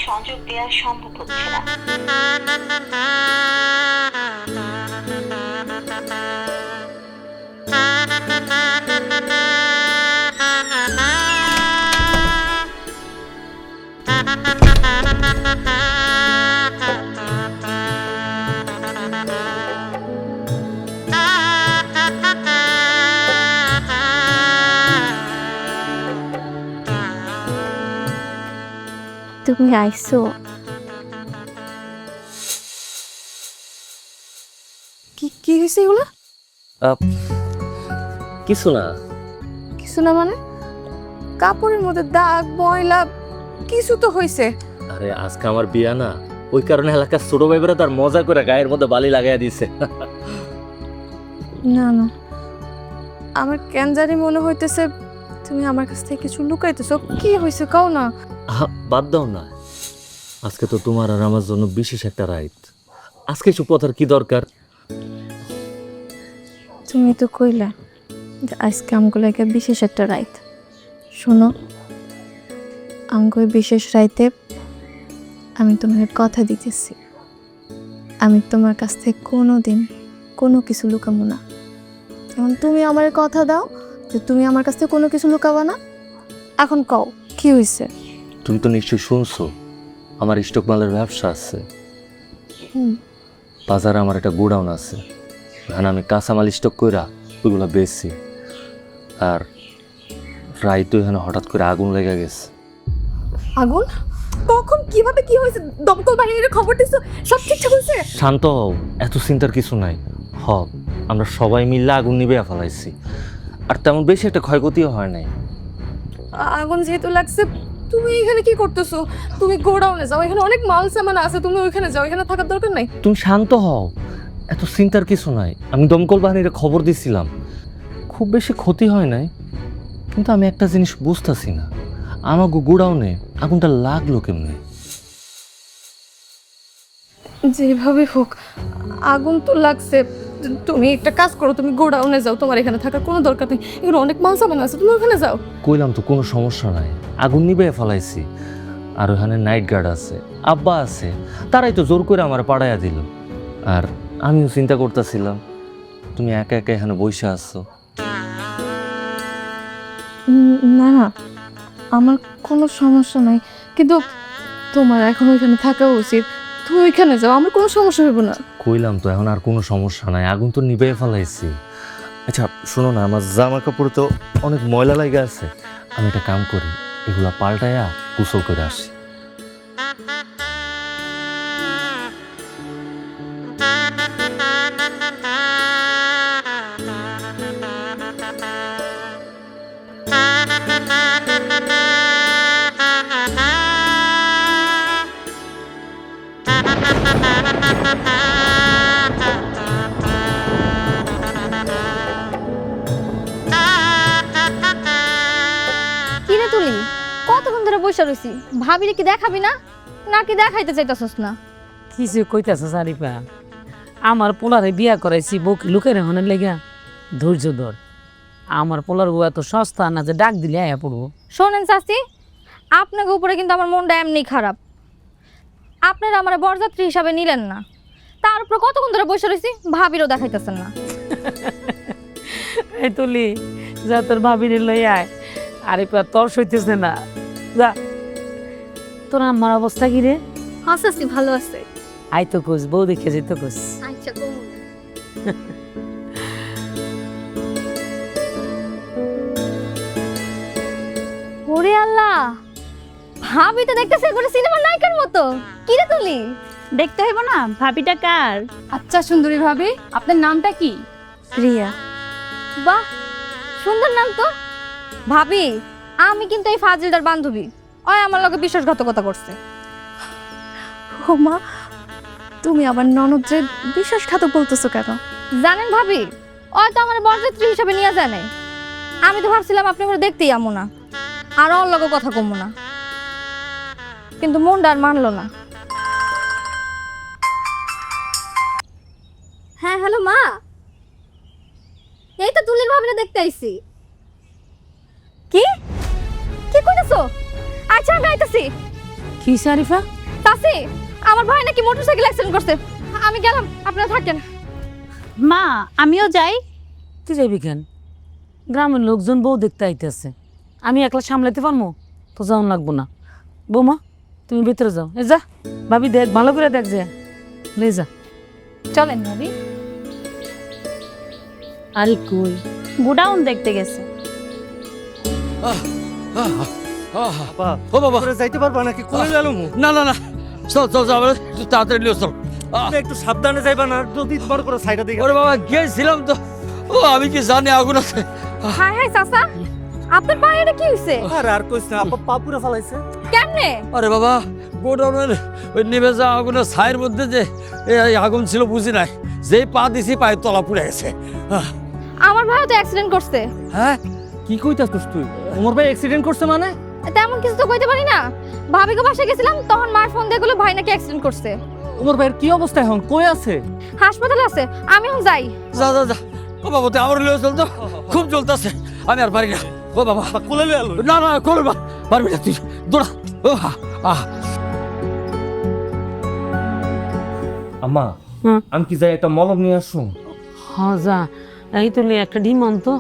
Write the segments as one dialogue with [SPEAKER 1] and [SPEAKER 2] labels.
[SPEAKER 1] সংযোগ দেওয়া সম্ভব হচ্ছে না।
[SPEAKER 2] তুমি আইছো? কি কি হয়েছে এগুলো?
[SPEAKER 3] কিছু না।
[SPEAKER 2] কিছু না মানে? কাপড়ের মধ্যে দাগ ময়লা কিছু তো হয়েছে।
[SPEAKER 3] আরে আজকে আমার বিয়া না, ওই কারণে এলাকার ছোট ভাইবেরা তার মজা করে গায়ের মধ্যে বালি লাগাইয়া দিছে।
[SPEAKER 2] না না, আমার কেন জানি মনে হইতেছে তুমি আমার কাছ থেকে কিছু লুকাইতেছো। কি হয়েছে কও না।
[SPEAKER 3] বাদ দাও না, আজকে তো তোমার আর আমার জন্য বিশেষ একটা রাইত। আজকে এসব কথার কি দরকার?
[SPEAKER 2] তুমি তো কইলা যে আজকে আমগুলো একটা বিশেষ একটা রাইত। শোনো, আমগো বিশেষ রাইতে আমি তোমাকে কথা দিতেছি, আমি তোমার কাছ থেকে কোনো দিন কোনো কিছু লুকাবো না। এখন তুমি আমার কথা দাও যে তুমি আমার কাছ থেকে কোনো কিছু লুকাবো না। এখন কও কি হয়েছে?
[SPEAKER 3] তুমি তো নিশ্চয়ই শুনছো আমার স্টক মালের ব্যবসা আছে। বাজারে আমার একটা গোডাউন আছে, ওখানে আমি কাঁচামাল স্টক কইরা ওইগুলো বেচছি। আর রাইতো এখানে হঠাৎ করে আগুন লেগে গেছে।
[SPEAKER 2] আগুন? কখন, কিভাবে, কি হয়েছে? দমকল বাহিনীর খবর দিছো? সব ঠিকঠাক হয়েছে?
[SPEAKER 3] শান্ত হও, এত চিন্তার কিছু নাই। আমরা সবাই মিলে আগুন নিবে ফেলাইছি, আর তেমন বেশি একটা ক্ষয়ক্ষতিও হয় নাই।
[SPEAKER 2] আগুন যেহেতু লাগছে, তুমি এখানে কি করতেছো? তুমি গোডাউনে যাও, এখানে অনেক মাল সামান আছে, তুমি ওইখানে যাও, এখানে থাকার দরকার নাই।
[SPEAKER 3] তুমি শান্ত হও, এত চিন্তার কিছু নাই। আমি দমকল বাহিনীর খবর দিছিলাম, খুব বেশি ক্ষতি হয় নাই। কিন্তু আমি একটা জিনিস বুঝতেছি না, আমার গোডাউনে আগুনটা লাগলো কেমনে?
[SPEAKER 2] যেভাবে হোক আগুন তো লাগছে। তুমি একটা কাজ করো, তুমি গোডাউনে যাও, তোমার এখানে থাকার কোনো দরকার নেই, এখানে অনেক মাল সামান আছে, তুমি ওখানে যাও।
[SPEAKER 3] কইলাম তো কোনো সমস্যা নাই, আগুন নিবে ফেলাইছি। আর ওখানে নাইট গার্ড আছে, আব্বা আছে, তারাই তো জোর করে আমার পাড়াইয়া দিল। আর আমিও চিন্তা করতেছিলাম তুমি একা একা এখানে বসে আছো।
[SPEAKER 2] না না, আমার কোনো সমস্যা নাই, কিন্তু তোমার এখন ওইখানে থাকা উচিত। তুমি ওইখানে যাও, আমার কোনো সমস্যা হবে না।
[SPEAKER 3] কইলাম তো এখন আর কোনো সমস্যা নাই, আগুন তো নিবে ফেলাইছি। আচ্ছা শোনো না, আমার জামা কাপড়ে তো অনেক ময়লা লাগে আছে, আমি একটা কাম করি, এগুলা পাল্টাইয়া গোসল করে আসি।
[SPEAKER 4] কিরে তুলি, কতক্ষণ ধরে বসে রইছি, ভাবিরে কি দেখাবি না নাকি দেখাইতে চাইতাছস না?
[SPEAKER 5] কিছু কইতাছে সারিপা, আমার পোলারে বিয়া করাইছি বউকে লুকের হনের লেগা। ধৈর্য ধর, আমার পোলার বউ এত সস্তা না যে ডাক দিলে আয়া পড়বো।
[SPEAKER 4] শোনেন চাচি, আপনাকে উপরে কিন্তু আমার মনটা এমনি খারাপ। আপনারা আমার বরযাত্রী হিসাবে নিলেন না, তার উপর কতক্ষণ ধরে বসে রইছি, ভাবিরও দেখাইতেছেন না।
[SPEAKER 5] এই তুলি, যা তোর ভাবিরে লই আয়। আরে পা তোর সইতেছে না, যা। তোর আমার অবস্থা কি রে?
[SPEAKER 4] হ্যাঁ চাচি, ভালো আছে।
[SPEAKER 5] আই তো কোস, বউ দেখে যেত কোস।
[SPEAKER 4] আচ্ছা ওরে আল্লাহ, ভাবি তো দেখতেছে কোনো সিনেমার নায়িকার মতো। কি রে তুলি,
[SPEAKER 6] দেখতে হইব না ভাবিটা কার?
[SPEAKER 4] আচ্ছা সুন্দরী ভাবি, আপনার নামটা কি?
[SPEAKER 2] রিয়া।
[SPEAKER 4] বাহ, সুন্দর নাম তো। ভাবি, আমি কিন্তু এই ফাজিলদার বান্ধবী, ওই আমার লগে বিশ্বাসঘাতকতা করছে।
[SPEAKER 2] ও মা, তুমি আবার ননদরে বিশ্বাসঘাতক বলতেছো কেন?
[SPEAKER 4] জানেন ভাবি, ওই তো আমার বরযাত্রী হিসাবে নিয়ে যায় নাই। আমি তো ভাবছিলাম আপনি আমার দেখতেই আমো না, আর ওর লগে কথা কমো না, কিন্তু মনটা আর মানলো না। হ্যাঁ হ্যালো মা, এই তো তুলির ভাবিরে দেখতে আইছি। কি কি কইতাছো? আচ্ছা আমি আইতাছি।
[SPEAKER 5] কি সারিফা?
[SPEAKER 4] চাচি, আমার ভাই নাকি মোটরসাইকেল অ্যাক্সিডেন্ট করছে। আমি গেলাম, আপনারা থাকেন।
[SPEAKER 6] মা আমিও যাই।
[SPEAKER 5] তুই যাবি কেন? গ্রামের লোকজন বউ দেখতে আইতেছে, আমি একলা সামলাতে পারবো? তো যাওন লাগবো না। বৌমা তুমি ভিতরে যাও। এ যা ভাবি, দেখ ভালো করে দেখ, যে লে যা।
[SPEAKER 4] চলেন ভাবি।
[SPEAKER 5] আরে কই?
[SPEAKER 6] গোডাউন দেখতে গেছে।
[SPEAKER 7] ও বাবা যাইতে পারবা নাকি? কোলে গেল না না না, চল চল যাও, একটু তাড়াতাড়ি লিও, চল।
[SPEAKER 3] একটু সাবধানে যাইবা না, যদি বড় করে সাইডা দিকে।
[SPEAKER 7] ওরে বাবা গিয়েছিলাম তো, ও আমি কি জানি আগুন আছে।
[SPEAKER 4] হাই হাই চাচা, আপনার পায়ে এটা কি হইছে?
[SPEAKER 3] আর কইছ না, আপা পা পুরা ফালাইছে।
[SPEAKER 4] কেমনে?
[SPEAKER 7] আরে বাবা গোডাউনের ওই নিভে যাওয়া আগুনের ছায়ের মধ্যে যে এই আগুন ছিল বুঝি নাই, যেই পা দিছি পায়ের তলা পুড়ে গেছে।
[SPEAKER 4] আমার ভাইও তো অ্যাক্সিডেন্ট করছে।
[SPEAKER 3] হ্যাঁ কি কইতাছস তুই? ওমর ভাই অ্যাক্সিডেন্ট করছে মানে?
[SPEAKER 4] তেমন কিছু তো কইতে পারি না। ভাবিকে বাসায় গেছিলাম, তখন মার ফোন দিয়ে গেলো ভাই নাকি অ্যাক্সিডেন্ট করছে।
[SPEAKER 3] ওমর ভাইয়ের কি অবস্থা এখন? কই আছে?
[SPEAKER 4] হাসপাতালে আছে, আমি এখন যাই।
[SPEAKER 7] যা যা যা, ও বাবা তুই আমার লিও চল তো, খুব জ্বলতেছে, আমি আর পারি না। ও বাবা
[SPEAKER 3] কোলে লয়ে আলো।
[SPEAKER 7] না না করো না, পারবি না তুই, দৌড়া। ও আহ
[SPEAKER 3] আম্মা
[SPEAKER 5] হুম।
[SPEAKER 3] আমি কি যাই একটা মলম নিয়ে আসুন?
[SPEAKER 5] হ্যাঁ যা, এই তো একটা ডিম আনতো,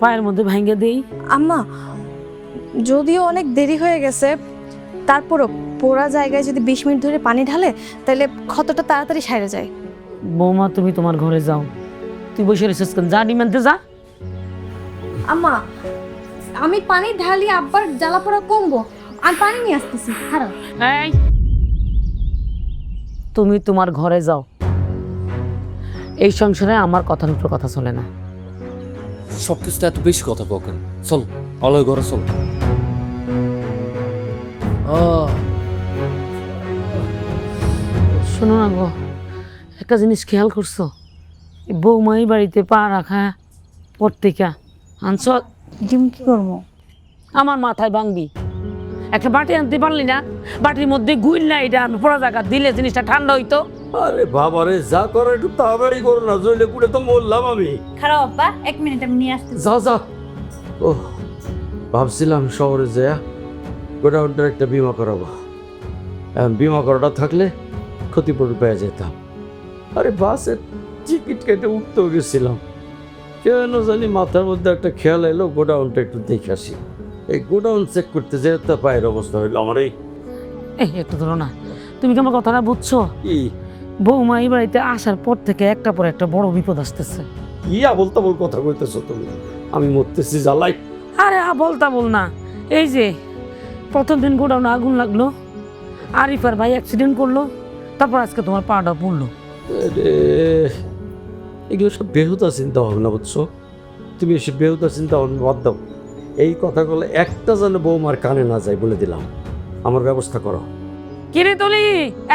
[SPEAKER 5] পায়ের মধ্যে ভাঙ্গে দেই।
[SPEAKER 2] আম্মা, যদিও অনেক দেরি হয়ে গেছে, তারপরও পোড়া জায়গায় যদি 20 মিনিট ধরে পানি ঢালে তাহলে ক্ষতটা তাড়াতাড়ি সারে যায়।
[SPEAKER 5] বৌমা তুমি তোমার ঘরে যাও, তুই বসে রেছিস কেন? যা ডিম আনতে যা।
[SPEAKER 2] আম্মা, আমি পানি ঢালি আব্বার জ্বালা পোড়া কমবো, আর পানি নিয়ে আসতেছি। খারাপ।
[SPEAKER 5] এই তুমি তোমার ঘরে যাও, এই সংসারে আমার কথার উপর কথা চলে না।
[SPEAKER 7] সব কিছু এত বেশি কথা বকেন, চল অলয় ঘরে চল।
[SPEAKER 5] শোনো না গো, একটা জিনিস খেয়াল করছো? এই বৌমা এই বাড়িতে পা রাখা পত্রিকা আনছ,
[SPEAKER 6] ডিম কি করবো?
[SPEAKER 5] আমার মাথায় ভাঙবি। একটা বাটি আনতে পারলি না? বাটির মধ্যে গুইল না, এটা পোড়া জায়গা দিলে জিনিসটা ঠান্ডা হইতো।
[SPEAKER 7] আরে বাবা রে, যা করো একটু তাড়াতাড়ি করো না, জইলে পুড়ে তো মরলাম আমি।
[SPEAKER 6] খারাপ আব্বা, 1 মিনিট আমি নিয়ে আসতেছি।
[SPEAKER 7] যা যা। ও ভাবছিলাম শহরে যা গোডাউনটার একটা বিমা করাবো, বিমা করাটা থাকলে ক্ষতিপূরণ পেয়ে যেতাম। আরে বাসের টিকিট কেটে উঠতেও গেছিলাম, কেন জানি মাথার মধ্যে একটা খেয়াল এলো গোডাউনটা একটু দেখে আসি। এই গোডাউন চেক করতে যেতে পায়ের অবস্থা হইলো আমার। এই
[SPEAKER 5] একটু ধরো না, তুমি কি আমার কথাটা বুঝছো?
[SPEAKER 7] কি
[SPEAKER 5] বৌমা এই বাড়িতে আসার পর থেকে একটা পর একটা বড় বিপদ আসতেছে।
[SPEAKER 7] ইয়া বলতে বল কথা কইতেছো তুমি? আমি মরতেছি জ্বালাই।
[SPEAKER 5] আরে বলতা বল না, এই যে প্রথম দিন গোডাউনে আগুন লাগলো, আরিফার ভাই অ্যাক্সিডেন্ট করলো, তারপর আজকে তোমার পাটা পড়লো।
[SPEAKER 7] আরে এগুলো সব বেহুদা চিন্তা ভাবনা, বুঝছো? তুমি এসে বেহুদা চিন্তা ভাবনা বাদ দাও। এই কথাগুলো একটা যেন বৌমার কানে না যায় বলে দিলাম। আমার ব্যবস্থা করো।
[SPEAKER 5] কিরে তুলি,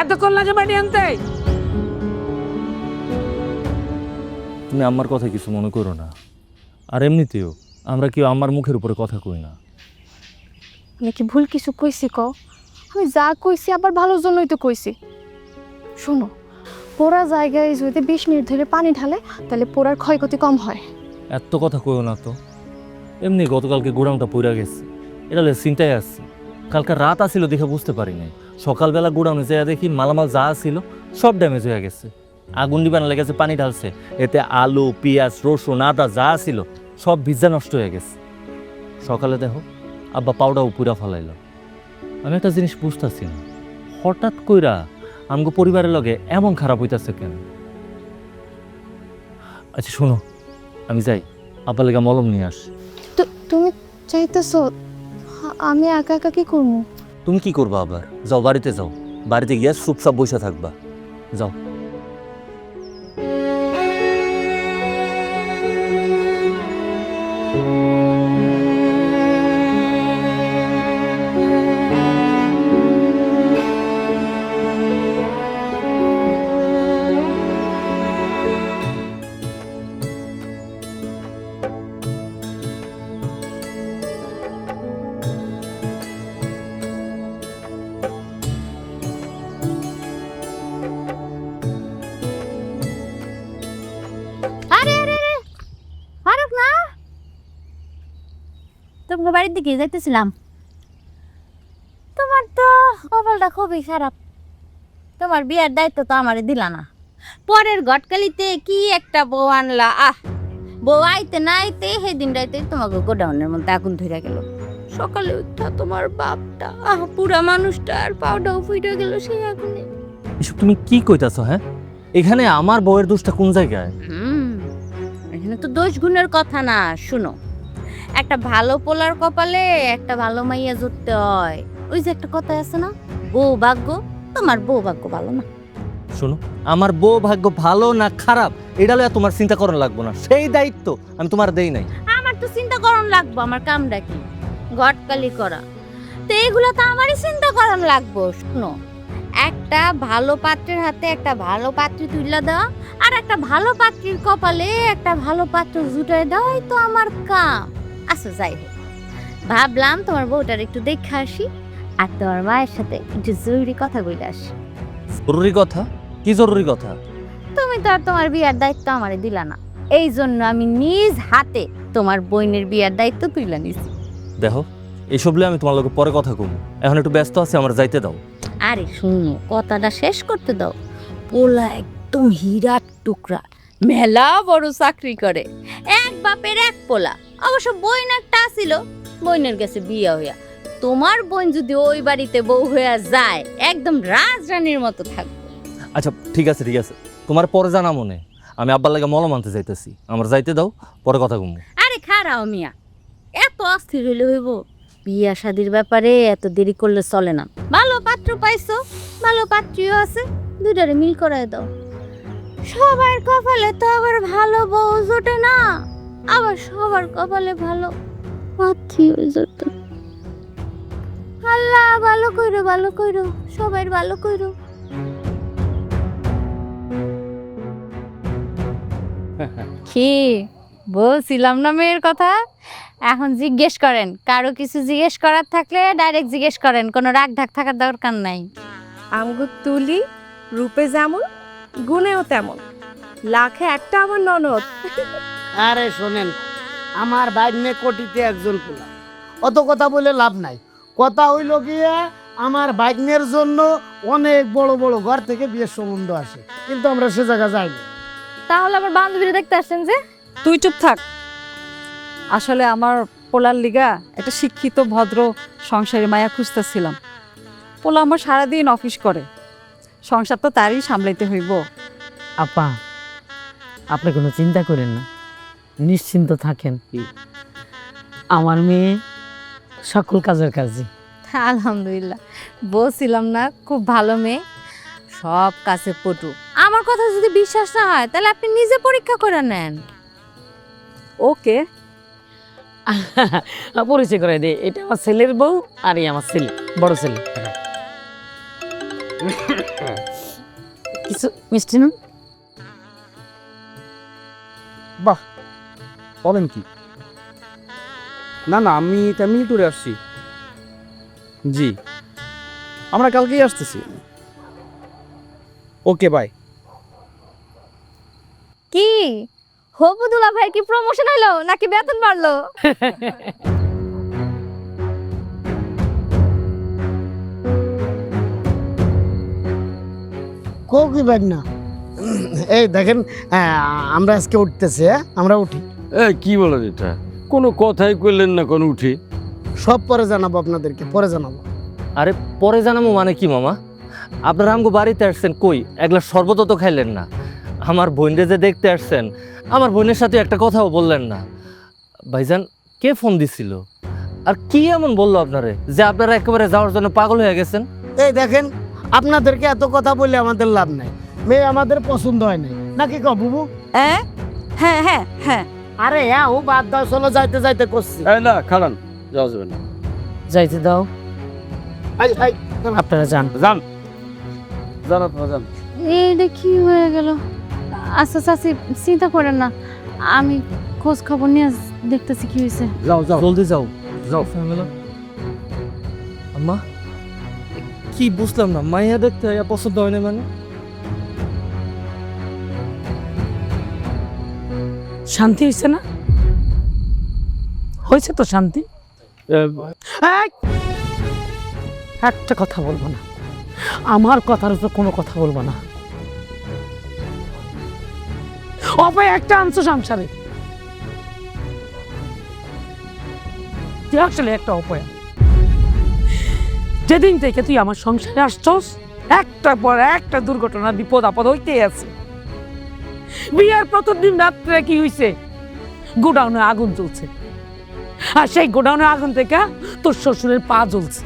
[SPEAKER 5] এতক্ষণ লাগে বাড়ি আনতে?
[SPEAKER 3] তুমি আমার কথা কিছু মনে করো না। আর এমনিতেও আমরা কেউ আমার মুখের উপরে কথা কই না।
[SPEAKER 2] আমি কি ভুল কিছু কইছি কও? আমি যা কইছি আবার ভালোর জন্যই তো কইছি। শোনো, পোড়া জায়গায় যদি 20 মিনিট ধরে পানি ঢালে তাহলে পোড়ার ক্ষয়ক্ষতি কম হয়।
[SPEAKER 3] এত কথা কইও না তো। এমনি গতকালকে গোডাউনটা পইরা গেছে, এটা হলে চিন্তায় আসছে। কালকে রাত আসিল দেখে বুঝতে পারি নাই, সকালবেলা গোডাউনে যেয়ে দেখি মালামাল যা ছিল সব ড্যামেজ হয়ে গেছে। আগুন নিবানো লেগেছে, পানি ঢালছে, এতে আলু পেঁয়াজ রসুন আদা যা ছিল সব ভিজা নষ্ট হয়ে গেছে। সকালে দেখো আব্বা পাউডাও পুরা ফেলাইল। আমি একটা জিনিস বুঝতেছি না, হঠাৎ কইরা আমগো পরিবারের লগে এমন খারাপ হইতাছে কেন? আচ্ছা শোনো, আমি যাই, আব্বা লেগা মলম নিয়ে আস।
[SPEAKER 2] তো তুমি চাইতেছো আমি একা একা কি করবো?
[SPEAKER 3] তুমি কি করবা আবার? যাও বাড়িতে যাও, বাড়িতে গিয়ে চুপচাপ বসে থাকবা। যাও।
[SPEAKER 6] আরে আরে আরে, ফারুক না, তোমার বাড়ির দিকে যাইতেছিলাম। তোমার তো কপালটা খুবই খারাপ। তোমার বিয়ের দায়িত্ব তো আমারে দিলা না। পরের ঘটকালিতে কি একটা বউ আনলা, বউ আইতে না আইতে সেদিন রাইতে তোমাকে গোডাউনের মধ্যে আগুন ধরে গেল। সকালে উঠা তোমার বাপটা পুরা মানুষটা আর পাউডাও ফুইটা গেল সেই আগুনে।
[SPEAKER 3] এসব তুমি কি কইতাছো? হ্যাঁ, এখানে আমার বউয়ের দোষটা কোন জায়গায়?
[SPEAKER 6] এখানে তো দোষ গুণের কথা না। শুনো, একটা ভালো পোলার কপালে একটা ভালো মাইয়া জুটতে হয়। ওই যে একটা কথা আছে না, বউ ভাগ্য। তোমার বউ ভাগ্য ভালো না।
[SPEAKER 3] শোনো, আমার বউ ভাগ্য ভালো না খারাপ এটা লইয়া তোমার চিন্তা করা লাগবো না, সেই দায়িত্ব আমি তোমার দেই নাই।
[SPEAKER 6] আমার তো চিন্তা করন লাগবো, আমার কামটা কি ঘটকালি করা, তো এইগুলো তো আমারই চিন্তা করন লাগবো। শুনো, একটা ভালো পাত্রের হাতে একটা ভালো পাত্রী তুইলা দেওয়া আর একটা ভালো পাত্রীর কপালে একটা ভালো পাত্র জুটাই দেওয়াই তো আমার কাম। আচ্ছা যাই হোক, ভাবলাম তোমার বউটার একটু দেখে আসি আর তোমার মায়ের সাথে একটু জরুরি কথা বলে আসি।
[SPEAKER 3] জরুরি কথা? কি জরুরি কথা?
[SPEAKER 6] তুমি তো আর তোমার বিয়ার দায়িত্ব আমারে দিলা না, এই জন্য আমি নিজ হাতে তোমার বোনের বিয়ার দায়িত্ব তুইলা নিছি।
[SPEAKER 3] দেখো, এইসব লিয়ে আমি তোমার লোকে পরে কথা কম, এখন একটু ব্যস্ত আছি, আমার যাইতে দাও।
[SPEAKER 6] আরে শুনো, কথাটা শেষ করতে দাও। পোলা একদম হীরার টুকরা, মেলা বড় চাকরি করে, এক বাপের এক পোলা। অবশ্য বোন একটা আসিল, বোনের গেছে বিয়া হইয়া। তোমার বোন যদি ওই বাড়িতে বউ হইয়া যায়, একদম রাজরানীর মতো থাকবে।
[SPEAKER 3] আচ্ছা ঠিক আছে ঠিক আছে, তোমার পরে জানা মনে। আমি আব্বার লাগে মলম আনতে যাইতেছি, আমার যাইতে দাও, পরে কথা কম।
[SPEAKER 6] আরে খারাও মিয়া, এত অস্থির হইলে হইব? বিয়া শাদির ব্যাপারে এত দেরি করলে চলে না। ভালো পাত্র পাইছো, ভালো পাত্রীও আছে, দুইটারে মিল করায় দাও। সবার কপালে তো আবার ভালো বউ জোটে না, আবার সবার কপালে ভালো পাত্রীও জোটে। আল্লাহ ভালো কইরো, ভালো কইরো, সবাই ভালো কইরো। কি বলছিলাম না মেয়ের কথা? এখন জিজ্ঞেস করেন, কারো কিছু জিজ্ঞেস করার থাকলে ডাইরেক্ট জিজ্ঞেস করেন, কোনো রাগ ঢাক থাকার দরকার নাই।
[SPEAKER 2] আমগো তুলি রূপে যেমন গুণেও তেমন, লাখে একটা আমার ননদ।
[SPEAKER 8] আরে শোনেন, আমার বাইনে কোটিতে একজন পোলা, অত কথা বলে লাভ নাই। কথা হইল গিয়ে আমার বাইনের জন্য অনেক বড় বড় ঘর থেকে বিয়ের সম্বন্ধ আসে, কিন্তু আমরা সে জায়গা যাইনি।
[SPEAKER 4] তাহলে আমার বান্ধবীরা দেখতে আসছেন যে?
[SPEAKER 9] তুই চুপ থাক। আসলে আমার পোলার লিগা একটা শিক্ষিত ভদ্র সংসারী মায়া খুঁজতেছিলাম। পোলা আমার সারাদিন অফিস করে, সংসার তো তারই সামলাইতে হইব।
[SPEAKER 5] আপা, আপনি কোনো চিন্তা করেন না, নিশ্চিন্ত থাকেন। আমার মেয়ে সকল কাজের কাজে।
[SPEAKER 6] আলহামদুলিল্লাহ, বলছিলাম না খুব ভালো মেয়ে, সব কাছে পটু। আমার কথা যদি বিশ্বাস না হয় তাহলে আপনি নিজে পরীক্ষা করে নেন।
[SPEAKER 9] ওকে,
[SPEAKER 5] পরিচয় করে দে, এটা আমার ছেলের বউ আর এই আমার ছেলে, বড় ছেলে। কিছু মিষ্টি না?
[SPEAKER 10] বাহ, বলেন কি? না না, আমি তেমনি ট্যুরে আসছি। জি, আমরা কালকেই আসতেছি। ওকে, বাই।
[SPEAKER 4] কি হবুদুল্লাহ ভাই কি প্রমোশন হলো নাকি বেতন বাড়লো?
[SPEAKER 8] কি ব্যাগ না, এই দেখেন, আমরা আজকে উঠতেছি। আমরা উঠি।
[SPEAKER 7] কি বলেন এটা? কোনো কথাই কইলেন না কোন উঠি?
[SPEAKER 8] সব পরে জানাবো আপনাদেরকে, পরে জানাবো।
[SPEAKER 3] আরে পরে জানাবো মানে কি মামা? আপনারা আমগো বাড়িতে আসছেন, কই এক গ্লাস শরবত তো খাইলেন না? আমার বোনরে যে দেখতে আসছেন, আমার বোনের সাথে একটা কথাও বললেন না। ভাইজান, কে ফোন দিছিল আর কি এমন বললো আপনারে যে আপনারা একেবারে যাওয়ার জন্য পাগল হয়ে গেছেন?
[SPEAKER 8] এই দেখেন, আপনাদেরকে এত কথা বললে আমাদের লাভ নাই। মেয়ে আমাদের পছন্দ হয় নাই, নাকি কও বুবু?
[SPEAKER 9] হ্যাঁ হ্যাঁ হ্যাঁ হ্যাঁ।
[SPEAKER 8] আরে হ্যাঁ, ও বাদ দাও, চলো যাইতে যাইতে করছি।
[SPEAKER 7] না খালান, যাওয়া যাবে না।
[SPEAKER 5] যাইতে দাও, আপনারা যান।
[SPEAKER 7] যান যান, আপনারা যান।
[SPEAKER 6] এইটা কি হয়ে গেল? আচ্ছা চাচি, চিন্তা করেন না, আমি খোঁজ খবর নিয়ে দেখতেছি কি হয়েছে।
[SPEAKER 7] যাও যাও,
[SPEAKER 3] জলদি যাও
[SPEAKER 7] যাও।
[SPEAKER 3] আম্মা, কি বুঝলাম না, মাইয়া দেখতে পছন্দ হয় না মানে?
[SPEAKER 5] শান্তি হয়েছে না? হয়েছে তো শান্তি। একটা কথা বলবো না, আমার কথার উপর কোনো কথা বলবো না। অপায় একটা আনছো সংসারে, তুই আসলে একটা অপয়া। যেদিন থেকে তুই আমার সংসারে আসছস একটার পর একটা দুর্ঘটনা বিপদ আপদ হইতেই আছে। বিয়ার প্রথম দিন রাত্রে কি হইছে, গোডাউনে আগুন জ্বলছে, আর সেই গোডাউনের আগুন থেকে তোর শ্বশুরের পা জ্বলছে।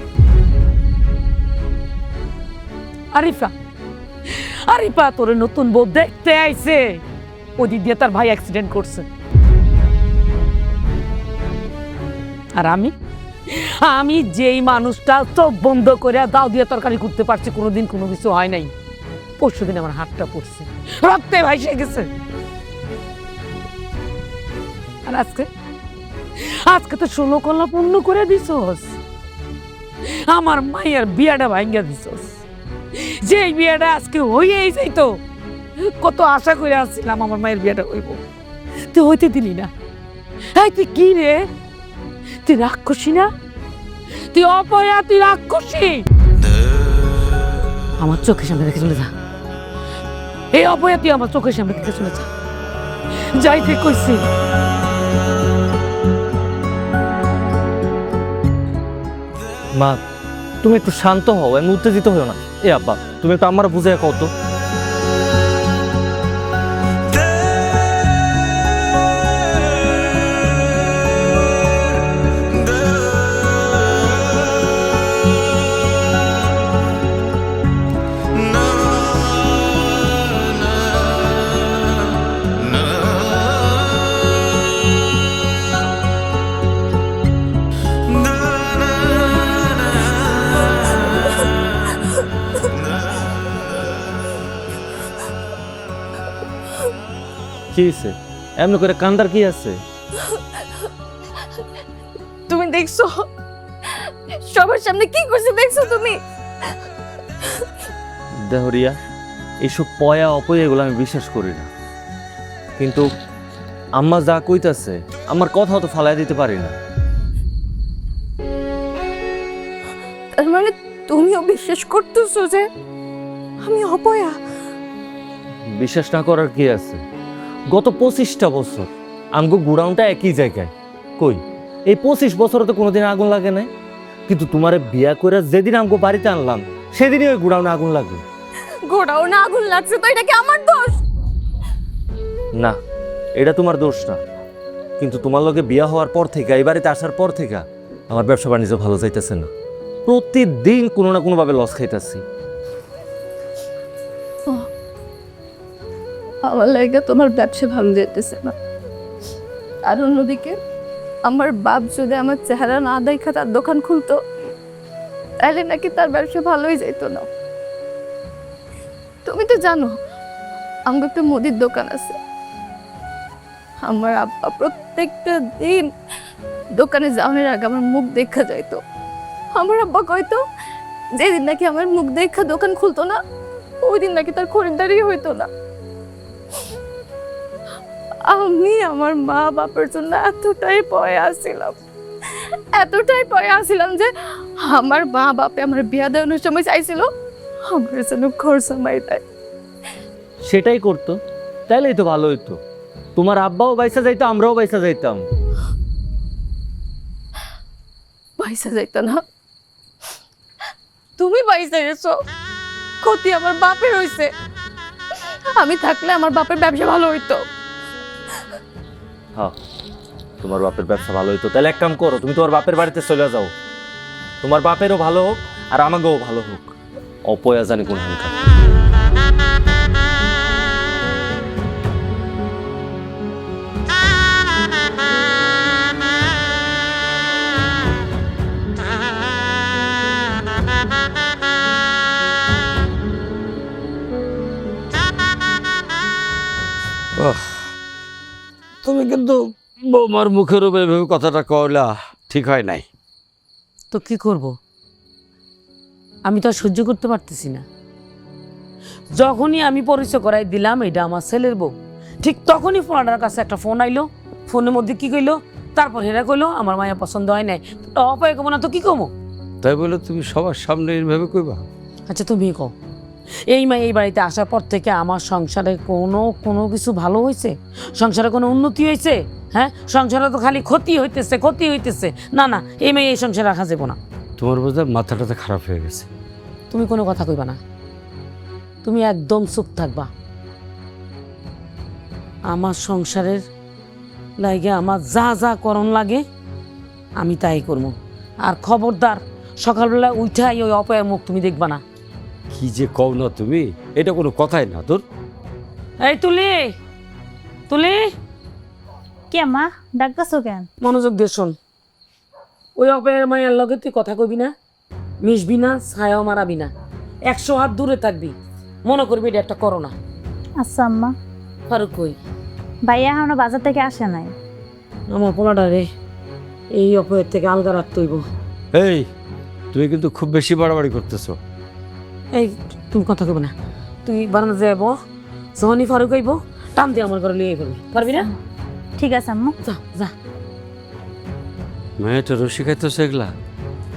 [SPEAKER 5] আরিফা তোর নতুন বউ দেখতে আইছে, ওই দিক দিয়ে তার ভাই অ্যাক্সিডেন্ট করছে। আর আমি যেই মানুষটা চোখ বন্ধ করে দাও দিয়ে তরকারি করতে পারছি, কোনোদিন কোনো কিছু হয় নাই, পরশুদিন আমার হাতটা পড়ছে, রক্তে ভাইসে গেছে। আর আজকে তো 16 কলা পূর্ণ করে দিছস, আমার মায়ের বিয়াটা ভাঙ্গা দিছস। যে বিয়াটা আজকে হইয়াই যাইতো, কত আশা করে আসছিলাম আমার মায়ের বিয়াটা হইব, তুই হইতে দিলি না। তুই কি রে, তুই রাক্ষসী না? তুই অপয়া, তুই রাক্ষসী। আমার চোখের সামনে দেখে চলে যা, এই অপয়া তুই আমার চোখের সামনে দেখে চলে যা, যাইতে কইছি।
[SPEAKER 3] মা তুমি একটু শান্ত হও, এমন উত্তেজিত হও না। এ আব্বা তুমি একটু আমার বুঝে কত। কি হয়েছে এমনি করে কান্দার কি আছে?
[SPEAKER 4] তুমি দেখছো সবার সামনে কি করছে, দেখছো তুমি?
[SPEAKER 3] দেহরিয়া, এইসব পয়া অপয়া এগুলো আমি বিশ্বাস করি না, কিন্তু আম্মা যা কইতাছে আমার কথা তো ফালাই দিতে পারি না।
[SPEAKER 4] তার মানে তুমিও বিশ্বাস করতেছো যে আমি অপয়া?
[SPEAKER 3] বিশ্বাস না করার কি আছে? গত 25টা বছর আমগো গোডাউনটা একই জায়গায়, কই এই 25 বছরে তো কোনোদিন আগুন লাগে নাই, কিন্তু তোমারে বিয়া করে যেদিন আমগো বাড়িতে আনলাম সেদিনই ওই গোডাউনে আগুন লাগলো।
[SPEAKER 4] গোডাউনে আগুন লাগছে তো এটা কি আমার দোষ?
[SPEAKER 3] না, এটা তোমার দোষ না, কিন্তু তোমার লগে বিয়া হওয়ার পর থেকে, এই বাড়িতে আসার পর থেকে আমার ব্যবসা বাণিজ্য ভালো যাইতেছে না, প্রতিদিন কোনো না কোনোভাবে লস খাইতেছি।
[SPEAKER 2] আমার লাগে তোমার ব্যবসা ভালো যেতেছে না, আর অন্যদিকে আমার বাপ যদি আমার চেহারা না দেখা তার দোকান খুলতো তাহলে নাকি তার ব্যবসা ভালোই যেত না। তুমি তো জানো আমার একটা মুদির দোকান আছে, আমার আব্বা প্রত্যেকটা দিন দোকানে যাওয়ার আগে আমার মুখ দেখা যাইতো। আমার আব্বা কইতো যেদিন নাকি আমার মুখ দেখা দোকান খুলতো না ওই দিন নাকি তার খরিদ্দারি হইতো না। আমি আমার মা বাবার জন্য এতটাই পয়া আসছিলাম যে আমার মা বাপে আমার বিয়া দেওয়ানোর সময় চাইছিল আমার যেন ঘর সামাই দেয়।
[SPEAKER 3] সেটাই করতো, তাইলেই তো ভালো হইতো, তোমার আব্বাও বাইসা যাইতো, আমরাও বাইসা যাইতাম।
[SPEAKER 2] পয়সা যাইতো না, তুমি পয়সা গেছো, ক্ষতি আমার বাপের হইছে। আমি থাকলে আমার বাপের ব্যবসা ভালো হইতো।
[SPEAKER 3] হ্যাঁ, তোমার বাপের ব্যবসা ভালো হইতো, তাহলে এক কাম করো, তুমি তোমার বাপের বাড়িতে চলে যাও, তোমার বাপেরও ভালো হোক আর আমাকেও ভালো হোক। অপয়া জানি কোন হালকা।
[SPEAKER 7] তুমি কিন্তু বৌমার মুখের উপরে এভাবে কথাটা কইলা ঠিক হয় নাই।
[SPEAKER 5] তো কি করব, আমি তো আর সহ্য করতে পারতেছি না। যখনই আমি পরিচয় করাই দিলাম এটা আমার ছেলের বউ, ঠিক তখনই ফোনার কাছে একটা ফোন আইলো, ফোনের মধ্যে কি কইলো, তারপর হেরা কইলো আমার মায়া পছন্দ হয় নাই। অপায় কমো না তো কি কমো?
[SPEAKER 7] তাই বলে তুমি সবার সামনে এইভাবে কইবা?
[SPEAKER 5] আচ্ছা তুমি কও, এই এই বাড়িতে আসার পর থেকে আমার সংসারে কোনো কিছু ভালো হয়েছে? সংসারে কোনো উন্নতি হয়েছে? হ্যাঁ, সংসারে তো খালি ক্ষতি হইতেছে। না না, এই সংসারে রাখা যাবো না।
[SPEAKER 7] তোমার বোধ হয় মাথাটাতে খারাপ হয়ে গেছে।
[SPEAKER 5] তুমি কোনো কথা কইবা না, তুমি একদম চুপ থাকবা। আমার সংসারের লাগে আমার যা যা করণ লাগে আমি তাই করবো। আর খবরদার সকালবেলা উঠাই ওই অপয়ের মুখ তুমি দেখবা না।
[SPEAKER 7] কি যে কও না তুমি, এটা কোনো কথাই না তোর।
[SPEAKER 5] এই তুলি
[SPEAKER 6] কে মা ডাকতেছো কেন?
[SPEAKER 5] মনোযোগ দিয়ে শোন। ওই অপয়ের মায়ের লগে তুই কথা কবি না, মিশবি না, ছায়াও মারাবি না, 100 হাত দূরে থাকবি। মনে করবি এটা একটা করোনা।
[SPEAKER 6] আচ্ছা আম্মা।
[SPEAKER 5] ফারুক কই?
[SPEAKER 6] ভাইয়া এখনো বাজার থেকে আসে নাই।
[SPEAKER 5] আমার পোলাটা রে এই অপয়ের থেকে আলগা রাখতে হইব।
[SPEAKER 7] এই তুমি কিন্তু খুব বেশি বাড়াবাড়ি করতেছো।
[SPEAKER 5] এই তুমি কথা কইব না, তুই বারান্দা যাইব, যখনই ফারুক আইব টান দিয়ে আমার ঘরে লিয়ে ফেলবি, পারবি না?
[SPEAKER 6] ঠিক আছে আম্মা।
[SPEAKER 5] যা যা।
[SPEAKER 7] মেয়েটা রসি খাইতেছে এগুলা।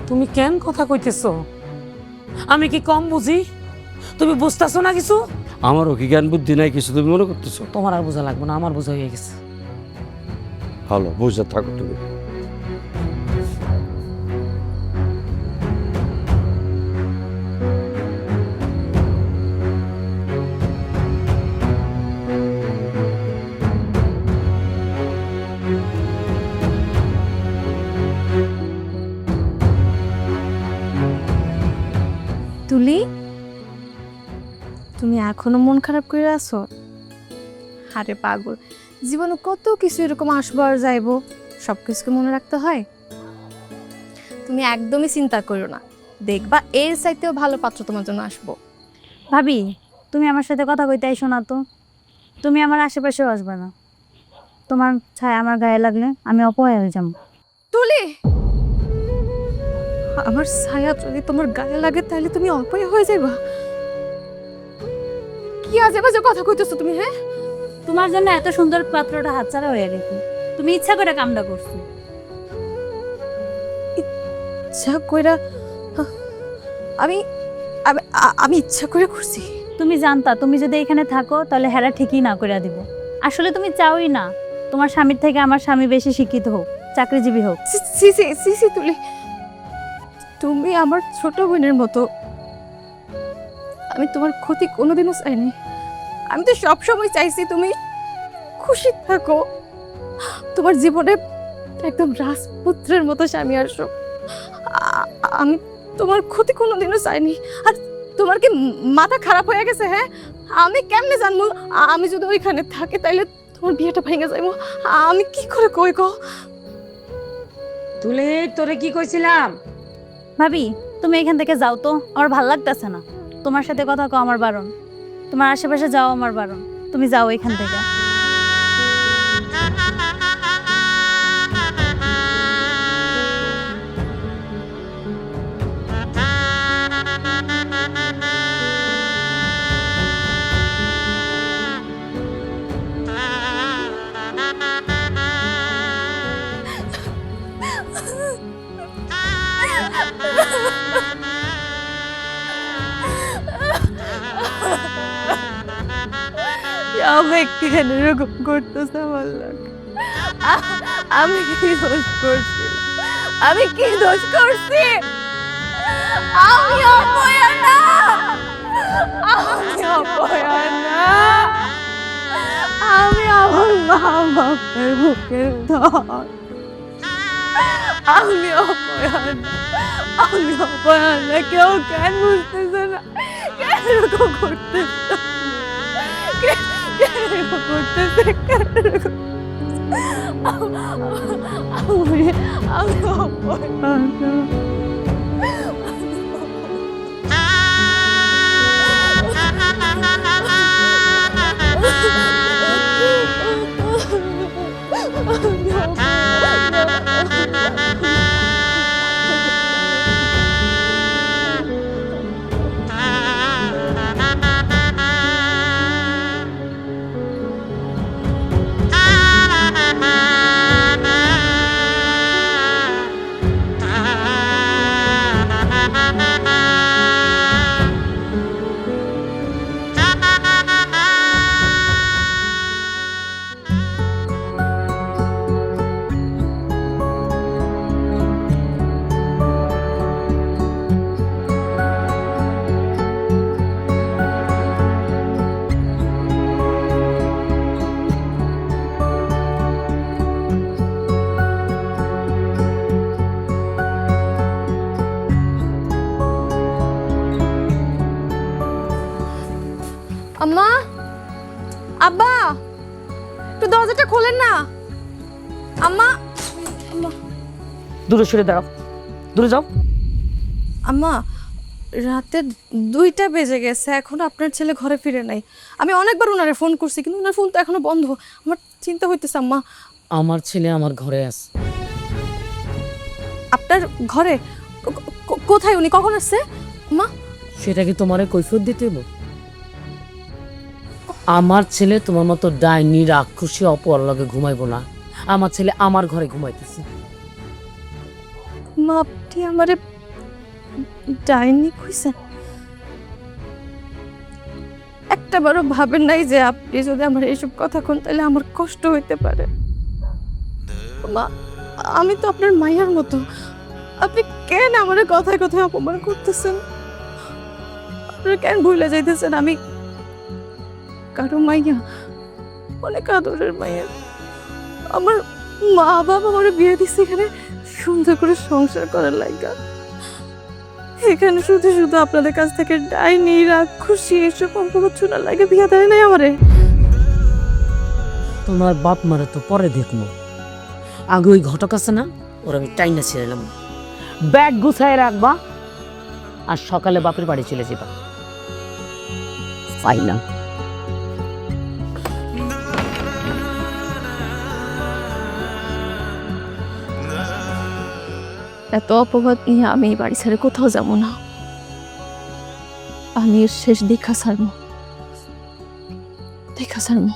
[SPEAKER 5] তুমি কেন কথা কইতেছ? আমি কি কম বুঝি? তুমি বুঝতেছো না কিছু?
[SPEAKER 7] আমারও কি জ্ঞান বুদ্ধি নাই কিছু তুমি মনে করতেছো?
[SPEAKER 5] তোমার আর বোঝা লাগবে না, আমার বোঝা হয়ে গেছে।
[SPEAKER 7] ভালো বুঝে থাকো তুমি।
[SPEAKER 2] তুলি, তুমি এখনো মন খারাপ করে আছো? আরে পাগল, জীবনে কত কিছু এরকম আসবো আর যাইবো, সব কিছুকে মনে রাখতে হয়? তুমি একদমই চিন্তা করো না, দেখবা এর চাইতেও ভালো পাত্র তোমার জন্য আসবো।
[SPEAKER 6] ভাবি, তুমি আমার সাথে কথা কইতে আইসো না তো। তুমি আমার আশেপাশেও আসবে না। তোমার ছায়া আমার গায়ে লাগলে আমি অপয়া হয়ে যাবো।
[SPEAKER 2] তুলি, আমার ছায়া যদি তোমার গায়ে লাগে তাহলে তুমি অল্পই হয়ে যাইবা? কি আজে বাজে কথা কইতেছো তুমি? হ্যাঁ,
[SPEAKER 6] তোমার জন্য এত সুন্দর পাত্রটা হাতছাড়া হয়ে গেছে। তুমি ইচ্ছা করে কামটা করছো।
[SPEAKER 2] ইচ্ছা কইরা? আমি আমি আমি ইচ্ছা করে করছি?
[SPEAKER 6] তুমি জানতা তুমি যদি এখানে থাকো তাহলে হেরা ঠিকই না করে দিব। আসলে তুমি চাওই না তোমার স্বামীর থেকে আমার স্বামী বেশি শিক্ষিত হোক, চাকরিজীবী হোক।
[SPEAKER 2] সি তুলি, তুমি আমার ছোট বোনের মতো। আমি তোমার ক্ষতি কোনোদিনও চাইনি। আমি তো সবসময় চাইছি তুমি খুশি থাকো, তোমার জীবনে একদম রাজপুত্রের মতো স্বামী আসো। আমি তোমার ক্ষতি কোনোদিনও চাইনি। আর তোমার কি মাথা খারাপ হয়ে গেছে? হ্যাঁ, আমি কেমনে জানবো আমি যদি ওইখানে থাকি তাইলে তোমার বিয়েটা ভেঙে যাইবো? আমি কি করে কই গো?
[SPEAKER 5] তুলি, তোরে কি কইছিলাম?
[SPEAKER 6] ভাবি, তুমি এখান থেকে যাও তো, আমার ভাল লাগতেছে না। তোমার সাথে কথা কও আমার বারণ, তোমার আশেপাশে যাও আমার বারণ। তুমি যাও এখান থেকে।
[SPEAKER 2] আমি কেন এরকম করতেছে আমার লাগে? আমি কি দোষ করছি? আমি কি দোষ করছি? আমি অপয়া না, আমি অপয়া না, আমি আমার মা বাপের বুকের ধন। আমি অপয়া না, আমি অপয়া না। কেউ কেন বুঝতেছে না? কেন এরকম করতেছে? আমি অপয়া না। আম্মা, আব্বা, একটু দরজাটা খোলেন না। আম্মা,
[SPEAKER 5] দূরে সরে দাঁড়াও, দূরে যাও।
[SPEAKER 2] আম্মা, রাতে 2টা বেজে গেছে, এখনো আপনার ছেলে ঘরে ফিরে নাই। আমি অনেকবার ওনারে ফোন করছি, কিন্তু ওনার ফোন তো এখনো বন্ধ। আমার চিন্তা হইতেছে আম্মা।
[SPEAKER 5] আমার ছেলে আমার ঘরে আছে।
[SPEAKER 2] আপনার ঘরে? কোথায়? উনি কখন আসছে মা?
[SPEAKER 5] সেটা কি তোমারে কৈফিয়ত দিতে হইব? আমার ছেলে তোমার মতো ডাইনি রাক্ষসী অপর লগে ঘুমাইবো না। আমার ছেলে আমার ঘরে ঘুমাইতেছে।
[SPEAKER 2] মা, আপনি আমারে ডাইনি কইছেন? একটাবারও ভাবেন নাই যে আপনি যদি আমার এইসব কথা কোন তাহলে আমার কষ্ট হইতে পারে? মা, আমি তো আপনার মায়ের মতো। আপনি কেন আমার কথায় কথায় অপমান করতেছেন? আপনারা কেন ভুলে যাইতেছেন আমি কারো মাইয়া, অনেক আদরের মাইয়া। আমার মা বাবা আমার বিয়ে দিচ্ছে এখানে সুন্দর করে সংসার করার লাইগা। এখানে শুধু শুধু আপনাদের কাছ থেকে ডাইনি রাক্ষসী এসব অপবাদ শোনার লাগে বিয়ে দেয় নাই আমারে।
[SPEAKER 5] তোমার বাপ মারে তো পরে দেখবো, আগে ওই ঘটক আছে না, ওর আমি টাইনা ছেড়েলাম। ব্যাগ গুছায় রাখবা আর সকালে বাপের বাড়ি চলে যাবা। ফাইনাল।
[SPEAKER 2] এত অপবাদ নিয়ে আমি এই বাড়ি ছেড়ে কোথাও যাবো না। আমি এর শেষ দেখা ছাড়বো, দেখা ছাড়বো।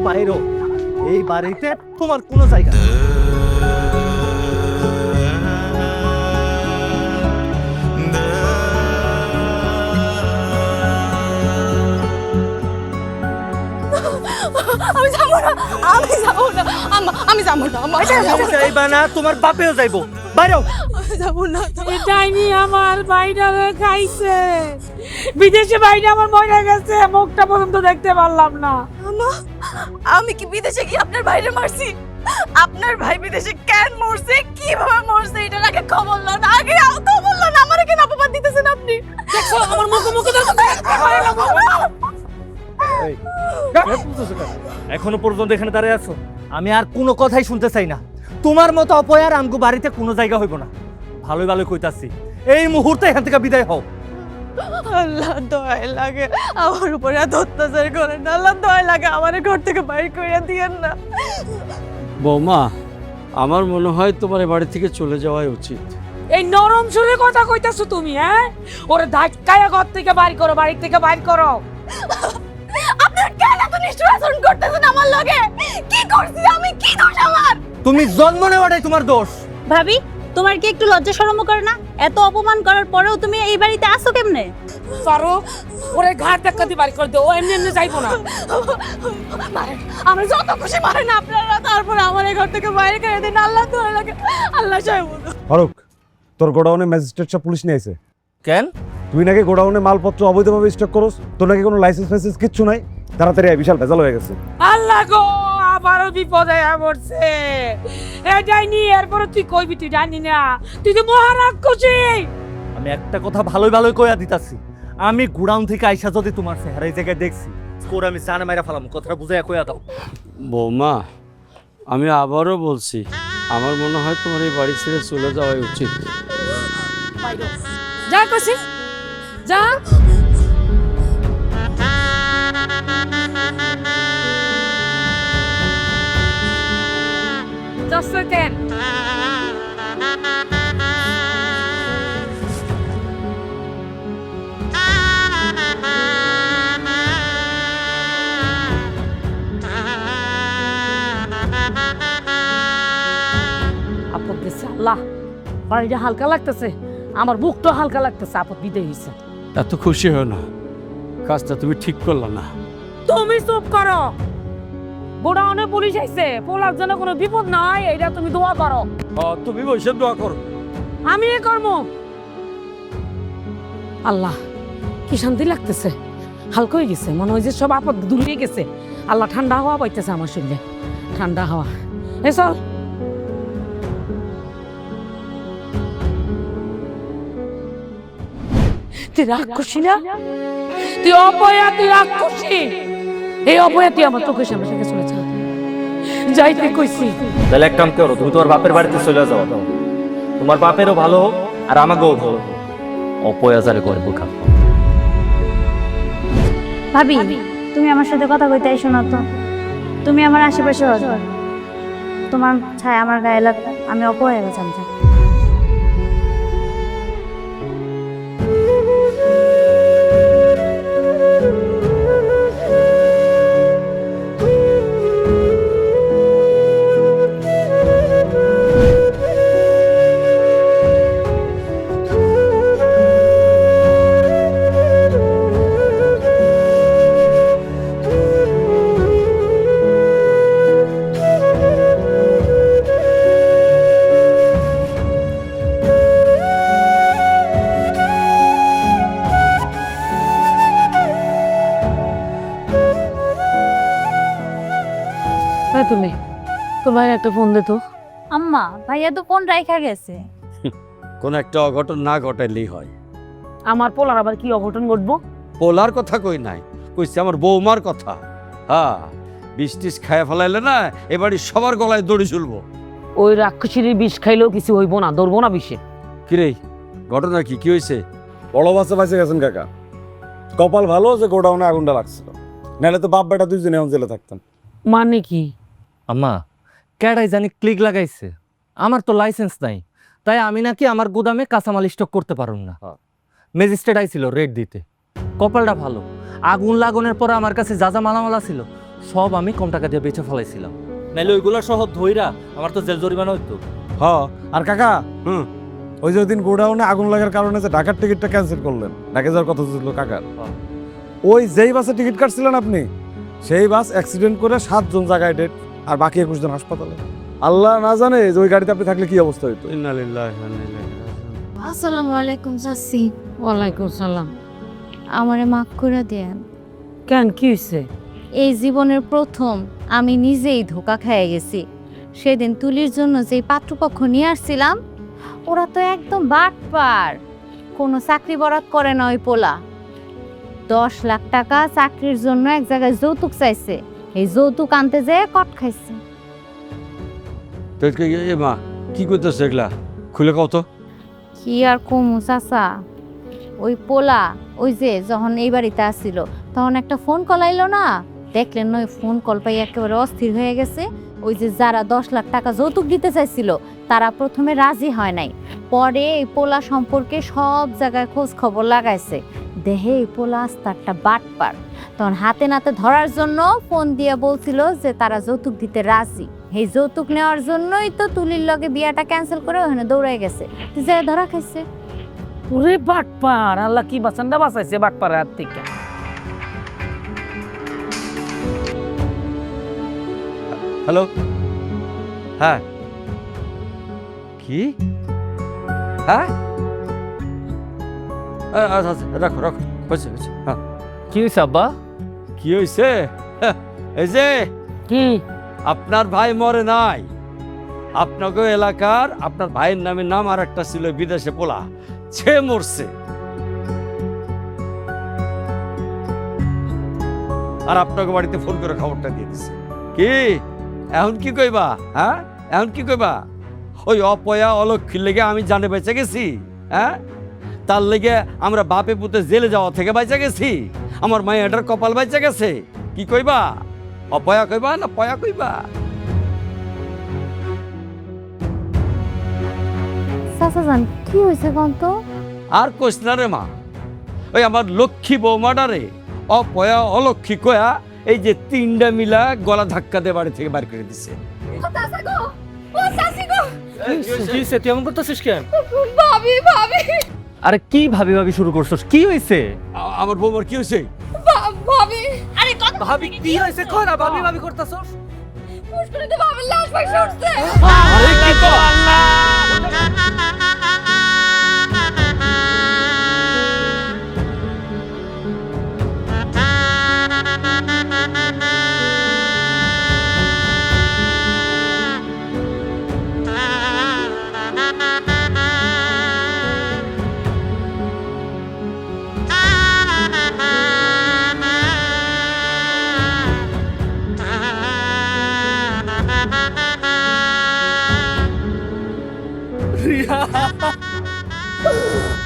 [SPEAKER 3] বাইরো, এই বাড়িতে তোমার কোনো জায়গা নেই।
[SPEAKER 2] আমি যাবো না, আমি যাবো না আম্মা, আমি যাবো না আম্মা,
[SPEAKER 3] যাইবা না, তোমার বাপেও যাইবো। বাইরো,
[SPEAKER 2] যাবো না।
[SPEAKER 5] ডাইনি আমার বাইরে খাইছে, বিদেশে বাইরে আমার মরে গেছে, মুখটা পর্যন্ত দেখতে পারলাম না।
[SPEAKER 2] আম্মা, আমি কি বিদেশে গিয়ে আপনার ভাইরে মারছি? আপনার ভাই বিদেশে কেন মরছে, কিভাবে মরছে এটার আগে খবর লন, আগে খবর লন। আমারে কেন অপবাদ দিতেছেন আপনি?
[SPEAKER 5] দেখো আমার মুখে
[SPEAKER 3] এখনো পর্যন্ত এখানে দাঁড়িয়ে আছো? আমি আর কোনো কথাই শুনতে চাই না। তোমার মতো অপয়ার আমগো বাড়িতে কোনো জায়গা হইব না। ভালোই ভালো কইতাছি, এই মুহূর্তে এখান থেকে বিদায় হও।
[SPEAKER 2] আল্লাহ দয়া লাগে, আমার উপরে এত অত্যাচার করেন না। আল্লাহ দয়া লাগে, আমার ঘর থেকে বাইর করে দিয়েন না।
[SPEAKER 7] বৌমা, আমার মনে হয় তোমার এ বাড়ি থেকে চলে যাওয়াই উচিত।
[SPEAKER 5] এই নরম সুরে কথা কইতাছো তুমি? হ্যাঁ, ওরে ধাক্কায়া ঘর থেকে বাইর করো, বাড়ি থেকে বাইর করো।
[SPEAKER 2] আপনারা কেন এত নিষ্ঠুর আচরণ করতেছেন আমার লগে? কি করছি আমি? কি দোষ আমার?
[SPEAKER 3] তুমি জন্ম নেওয়াটাই তোমার দোষ।
[SPEAKER 6] ভাবি, তোমার কি একটু লজ্জা শরম করে না? এত অপমান করার পরেও তুমি এই বাড়িতে আসো কেমনে?
[SPEAKER 5] ফারুক, ওরে ঘাট ধাক্কা দিয়ে বাড়ি করে দে, ও এমনি এমনি যাইবো না।
[SPEAKER 2] মারেন, আমার যত খুশি মারেন আপনারা, তারপর আমার এই ঘর থেকে বাইরে করে দিন। আল্লাহ দয়া লাগে, আল্লাহ চাই বলো।
[SPEAKER 11] ফারুক, তোর গোডাউনে ম্যাজিস্ট্রেট সব পুলিশ নিয়ে আইছে।
[SPEAKER 3] কেন?
[SPEAKER 11] তুই নাকি গোডাউনে মালপত্র অবৈধভাবে স্টক করস, তোর নাকি কোনো লাইসেন্স ফাইসেন্স কিচ্ছু নাই। তাড়াতাড়ি আয়, বিশাল ভেজাল হয়ে গেছে।
[SPEAKER 5] আল্লাহ গো, আবারও বিপদে পড়ছে। এ ডাইনি, এরপরে তুই কইবি তুই ডাইনি না, তুই তো মহারাক্ষসী।
[SPEAKER 3] আমি একটা কথা ভালোই ভালোই কইয়া দিতাছি, আমি গোডাউন থেকে আইসা যদি তোমার চেহারা এই জায়গায় দেখছি, স্কোর আমি জানে মাইরা ফেলাম। কথাটা বুঝাইয়া কইয়া দাও।
[SPEAKER 7] বৌমা, আমি আবারও বলছি, আমার মনে হয় তোমার এই বাড়ি ছেড়ে চলে যাওয়াই উচিত।
[SPEAKER 5] যা কইছি যা। Just a second. আপদ গেছে আল্লাহ, বাড়িটা হালকা লাগতেছে, আমার বুকটা হালকা লাগতেছে। আপদ বিদায় হয়েছে।
[SPEAKER 7] এত খুশি হয় না, কাজটা তুমি ঠিক করলে না।
[SPEAKER 5] তুমি চুপ করো। গোডাউনে পুলিশ আইছে, পোলার জন্য কোনো বিপদ নাই, এটা তুমি দোয়া করো।
[SPEAKER 7] তুমি বসে দোয়া করো।
[SPEAKER 5] আমি এ কর্ম। আল্লাহ কি শান্তি লাগতেছে, হালকা হয়ে গেছে, মনে হয় যে সব আপদ দূর হয়ে গেছে। আল্লাহ ঠান্ডা হাওয়া পাইতেছে আমার শরীরে, ঠান্ডা হাওয়া। এ চল। তুই রাগ করছি না? তুই অপয়া, তুই রাগ করছি। এই অপয়া তুই আমার চোখের সামনে থেকে চলে যা। যাইতে কইছি।
[SPEAKER 3] তাহলে এক কাম করো, তুমি তোমার বাপের বাড়িতে চলে যাও। তোমার বাপেরও ভালো হোক আর আমাকেও ভালো। অপয়াচারে করবো খা।
[SPEAKER 6] ভাবি, তুমি আমার সাথে কথা কইতে আইসো না তো। তুমি আমার আশেপাশে আছো, তোমার ছায়া আমার গায়ে লাগবে, আমি অপয়া গেছিলাম।
[SPEAKER 5] তুমি তোমার একটা ফোন দে তো।
[SPEAKER 6] আম্মা, ভাইয়া তো ফোন রাইখা গেছে।
[SPEAKER 7] কোন একটা অঘটন না ঘটাইলেই হয়।
[SPEAKER 5] আমার পোলার আবার কি অঘটন ঘটবো?
[SPEAKER 7] পোলার কথা কই নাই, কইছি আমার বৌমার কথা। হ্যাঁ, বিষ খায় ফেলাইলে না এবারে সবার গলায় দড়ি ঝুলবো।
[SPEAKER 5] ওই রাক্ষসীর বিষ খাইলেও কিছু হইব না, ধরবো না বিষে।
[SPEAKER 7] কিরে, ঘটনা কি কি হয়েছে?
[SPEAKER 11] বড় বাচ্চা বাইসে গেছেন কাকা। কপাল ভালো যে গোডাউনে আগুনটা লাগছিল, নাহলে তো বাপ বেটা দুইজনে এখন জেলে থাকতাম।
[SPEAKER 5] মানে কি?
[SPEAKER 3] আম্মা, কেডাই জানি ক্লিক লাগাইছে। আমার তো লাইসেন্স নাই, তাই আমি নাকি আমার গোদামে কাঁচামাল স্টক করতে পারুম না। ম্যাজিস্ট্রেট আইছিল রেট দিতে। কপালটা ভালো, আগুন লাগানোর পরে আমার কাছে যা যা মালামালা ছিল সব আমি কম টাকা দিয়ে বেচে ফেলাইছিলাম, নাইলে ওইগুলো সহ ধইরা আমার তো জেল জরিমানা হইতো।
[SPEAKER 11] আর কাকা, ওই যে দিন গোডাউনে আগুন লাগার কারণে যে ঢাকার টিকিটটা ক্যান্সেল করলেন, ঢাকা যাওয়ার কথা ছিল কাকার, ওই যেই বাসে টিকিট কাটছিলেন আপনি, সেই বাস অ্যাক্সিডেন্ট করে 7 জন জায়গায় ডেট, আর বাকি 21 জন হাসপাতালে। আল্লাহ না জানে যে ওই গাড়িতে আপনি থাকলে কি অবস্থা হইতো।
[SPEAKER 4] আসসালামু আলাইকুম চাচি।
[SPEAKER 5] ওয়ালাইকুম সালাম।
[SPEAKER 4] আমারে মাফ করে দেন।
[SPEAKER 5] কেন, কি হয়েছে?
[SPEAKER 4] এই জীবনের প্রথম আমি নিজেই ধোকা খেয়ে গেছি। সেদিন তুলির জন্য যেই পাত্রপক্ষ নিয়ে আসছিলাম, ওরা তো একদম বাটপার, কোনো চাকরি বরাত করে না। ওই পোলা 10 লাখ টাকা চাকরির জন্য এক জায়গায় যৌতুক চাইছে, এই যৌতুক আনতে যেয়ে কট খাইছে।
[SPEAKER 7] মা কি করতেছে এগুলা, খুলে কও তো।
[SPEAKER 4] কি আর কমু চাচা, ওই পোলা ওই যে যখন এই বাড়িতে আসছিল তখন একটা ফোন কল আইলো না, দেখলেন না? ওই ফোন কল পাই একেবারে অস্থির হয়ে গেছে। ওই যে যারা 10 লাখ টাকা যৌতুক দিতে চাইছিল তারা প্রথমে রাজি হয় নাই, পরে এই পোলা সম্পর্কে সব জায়গায় খোঁজ খবর লাগাইছে, দেহে এই পোলা আস্তারটা বাটপার। তখন হাতে নাতে ধরার জন্য ফোন দিয়ে বলছিল যে তারা যৌতুক দিতে রাজি। এই যৌতুক নেওয়ার জন্যই তো তুলির লগে বিয়াটা ক্যান্সেল করে ওখানে দৌড়াই গেছে, যে ধরা খাইছে।
[SPEAKER 5] ওরে বাটপার, আল্লাহ কি বাঁচানটা বাঁচাইছে বাটপারের হাত থেকে।
[SPEAKER 7] হ্যালো, হ্যাঁ, কি? হ্যাঁ, আচ্ছা আচ্ছা, রাখো রাখো, হয়েছে হয়েছে। হ্যাঁ,
[SPEAKER 3] কি হয়েছে আব্বা?
[SPEAKER 7] কি হয়েছে? এই যে
[SPEAKER 5] কি?
[SPEAKER 7] আপনার ভাই মরে নাই, আপনাকে এলাকার আপনার ভাইয়ের নাম আর একটা ছিল বিদেশে পোলা, সে মরছে। আর আপনাকে বাড়িতে ফোন করে খবরটা দিয়ে দিছে। কি এখন কি কইবা? হ্যাঁ, এখন কি কইবা? ওই অপয়া অলক্ষীর লেগে আমি জানে বেঁচে গেছি? হ্যাঁ, তার লেগে আমরা বাপে পুতে জেলে যাওয়া থেকে বেঁচে গেছি? আমার মায়ের কপাল বেঁচে গেছে? কি কইবা, অপয়া কইবা না পয়া কইবা?
[SPEAKER 4] চাচা যান কি হয়েছে কোন তো?
[SPEAKER 7] আর কোস না রে মা, ওই আমার লক্ষ্মী বৌমাটারে অপয়া অলক্ষী কয়া এই যে তিনটা মিলা গলা ধাক্কা দিয়ে বাড়ি থেকে বার করে দিছে।
[SPEAKER 3] তুই এমন করতেছিস কেন? আরে কি ভাবি ভাবি শুরু করছস? কি হয়েছে?
[SPEAKER 7] আমার বৌমার কি হয়েছে?
[SPEAKER 3] ভাবি কি হয়েছে? করা ভাবি ভাবি করতেছস?
[SPEAKER 7] আরে কি কর?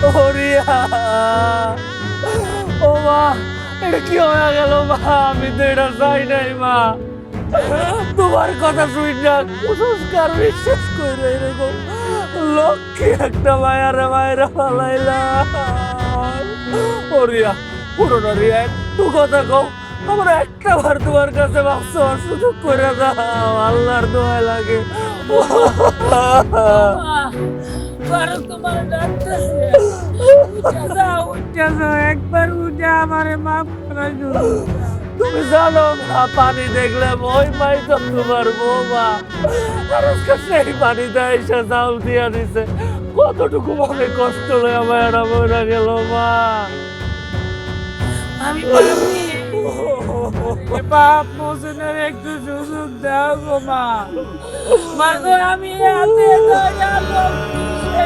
[SPEAKER 3] ও রিয়া, ও মা, এটা কি হয়ে গেল মা? আমি তো এটা চাই নাই মা। তোমার কথা শুই না কুসংস্কার বিশ্বাস করে এরকম লক্ষ্মী একটা মায়েরা ফালাইলা। ও রিয়া, পুরোনো রিয়া, একটু কথা কও। আমার একটা বার তোমার কাছে ভাবছো সুযোগ করে দাও, আল্লাহর দোয়া লাগে।
[SPEAKER 5] একবার উঠে আমারে মাফ করে দিও।
[SPEAKER 3] তুমি জানো না, পানি দেখলে ওই মাই তো তোমার বৌমা, আর আজকে সেই পানিতে এসে চাউল দিয়া দিছে। কতটুকু ভাবে কষ্ট লয়ে আমার মরে গেল মা।
[SPEAKER 5] আমি পাপি, পাপ মোচনের একটু সুযোগ দাও গো মা। মা গো, আমি হাতে ধরে